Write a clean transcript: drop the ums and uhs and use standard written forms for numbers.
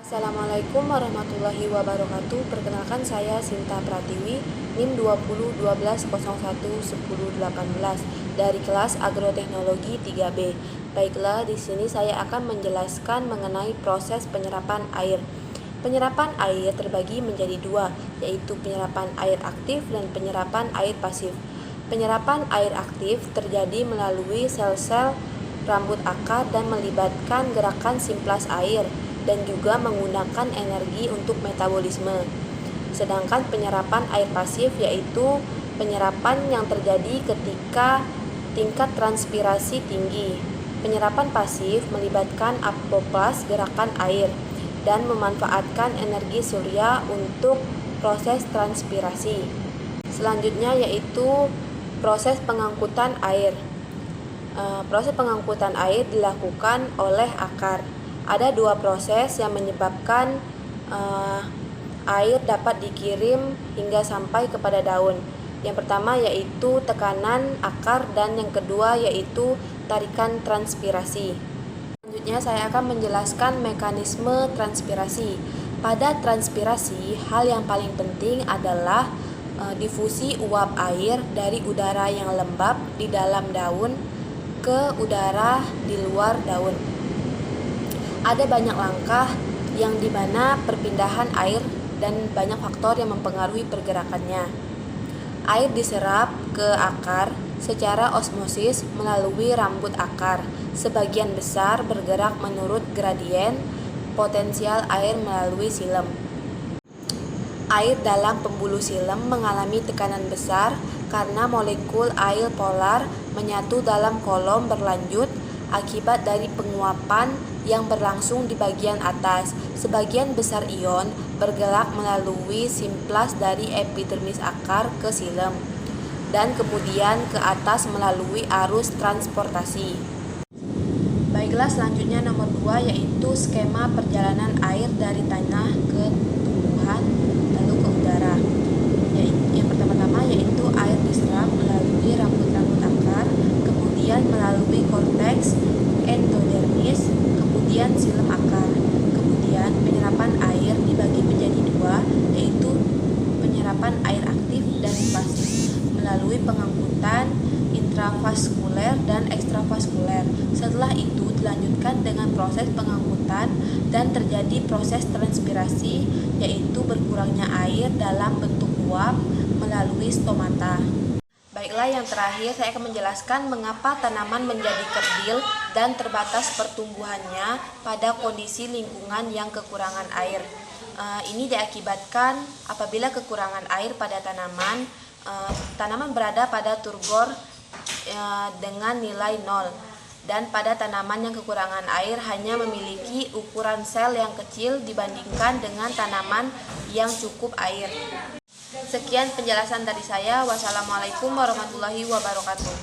Assalamualaikum warahmatullahi wabarakatuh. Perkenalkan saya Sinta Pratiwi, NIM 2012011018 dari kelas Agroteknologi 3B. Baiklah, di sini saya akan menjelaskan mengenai proses penyerapan air. Penyerapan air terbagi menjadi dua, yaitu penyerapan air aktif dan penyerapan air pasif. Penyerapan air aktif terjadi melalui sel-sel rambut akar dan melibatkan gerakan simplas air dan juga menggunakan energi untuk metabolisme. Sedangkan penyerapan air pasif yaitu penyerapan yang terjadi ketika tingkat transpirasi tinggi. Penyerapan pasif melibatkan apoplas gerakan air dan memanfaatkan energi surya untuk proses transpirasi. Selanjutnya yaitu proses pengangkutan air. Proses pengangkutan air dilakukan oleh akar. Ada dua proses yang menyebabkan air dapat dikirim hingga sampai kepada daun. Yang pertama yaitu tekanan akar dan yang kedua yaitu tarikan transpirasi. Selanjutnya saya akan menjelaskan mekanisme transpirasi. Pada transpirasi, hal yang paling penting adalah difusi uap air dari udara yang lembab di dalam daun ke udara di luar daun. Ada banyak langkah yang dimana perpindahan air dan banyak faktor yang mempengaruhi pergerakannya. Air diserap ke akar secara osmosis melalui rambut akar. Sebagian besar bergerak menurut gradien potensial air melalui silem. Air dalam pembuluh silem mengalami tekanan besar karena molekul air polar menyatu dalam kolom berlanjut akibat dari penguapan yang berlangsung di bagian atas. Sebagian besar ion bergerak melalui simplas dari epidermis akar ke silem dan kemudian ke atas melalui arus transportasi. Baiklah, selanjutnya nomor 2 yaitu skema perjalanan air dari tanah ke tumbuhan lalu ke udara. Yang pertama-tama yaitu air diserap melalui rambut-rambut akar, kemudian melalui korteks endodermis, kemudian silem akar. Kemudian penyerapan air dibagi menjadi dua, yaitu penyerapan air aktif dan pasif melalui pengangkutan intravaskuler dan ekstravaskuler. Setelah itu dilanjutkan dengan proses pengangkutan dan terjadi proses transpirasi, yaitu berkurangnya air dalam bentuk uap melalui stomata. Baiklah, yang terakhir saya akan menjelaskan mengapa tanaman menjadi kerdil dan terbatas pertumbuhannya pada kondisi lingkungan yang kekurangan air. Ini diakibatkan apabila kekurangan air pada tanaman, tanaman berada pada turgor dengan nilai 0, dan pada tanaman yang kekurangan air hanya memiliki ukuran sel yang kecil dibandingkan dengan tanaman yang cukup air. Sekian penjelasan dari saya. Wassalamualaikum warahmatullahi wabarakatuh.